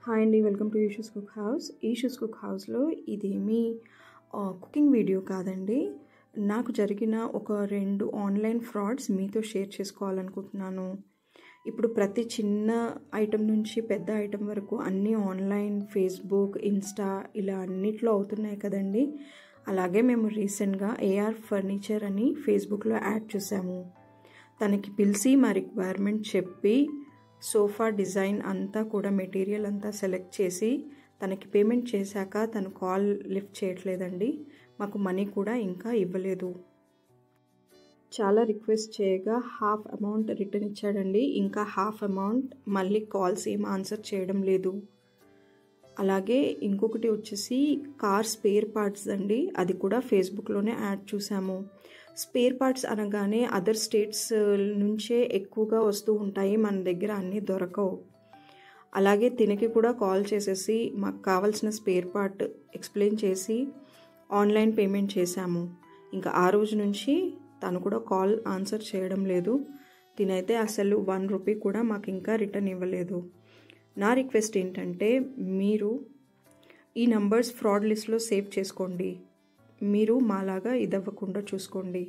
Hi అండి, welcome to Eeshu's cook house. Eeshu's cook హౌస్లో ఇదేమీ కుకింగ్ వీడియో కాదండి. నాకు జరిగిన ఒక 2 ఆన్లైన్ ఫ్రాడ్స్ మీతో షేర్ చేసుకోవాలనుకుంటున్నాను. ఇప్పుడు ప్రతి చిన్న ఐటెం నుంచి పెద్ద ఐటెం వరకు అన్నీ ఆన్లైన్, ఫేస్బుక్, ఇన్స్టా ఇలా అన్నిట్లో అవుతున్నాయి కదండి. అలాగే మేము రీసెంట్గా ఏఆర్ ఫర్నిచర్ అని ఫేస్బుక్లో యాడ్ చూసాము. తనకి పిలిచి మా రిక్వైర్మెంట్ చెప్పి సోఫా డిజైన్ అంతా కూడా మెటీరియల్ అంతా సెలెక్ట్ చేసి తనకి పేమెంట్ చేశాక తను కాల్ లిఫ్ట్ చేయట్లేదండి. మాకు మనీ కూడా ఇంకా ఇవ్వలేదు. చాలా రిక్వెస్ట్ చేయగా హాఫ్ అమౌంట్ రిటర్న్ ఇచ్చాడండి. ఇంకా హాఫ్ అమౌంట్ మళ్ళీ కాల్స్ ఏం ఆన్సర్ చేయడం లేదు. అలాగే ఇంకొకటి వచ్చేసి కార్ స్పేర్ పార్ట్స్ అండి. అది కూడా ఫేస్బుక్లోనే యాడ్ చూసాము. స్పేర్ పార్ట్స్ అనగానే అదర్ స్టేట్స్ నుంచే ఎక్కువగా వస్తూ ఉంటాయి, మన దగ్గర అన్నీ దొరకవు. అలాగే తినకి కూడా కాల్ చేసేసి మాకు కావాల్సిన స్పేర్ పార్ట్ ఎక్స్ప్లెయిన్ చేసి ఆన్లైన్ పేమెంట్ చేశాము. ఇంకా ఆ రోజు నుంచి తను కూడా కాల్ ఆన్సర్ చేయడం లేదు. తినైతే అసలు 1 రూపీ కూడా మాకు ఇంకా రిటర్న్ ఇవ్వలేదు. నా రిక్వెస్ట్ ఏంటంటే మీరు ఈ నంబర్స్ ఫ్రాడ్ లిస్ట్లో సేవ్ చేసుకోండి. మీరు మాలాగా ఇదవ్వకుండా చూసుకోండి.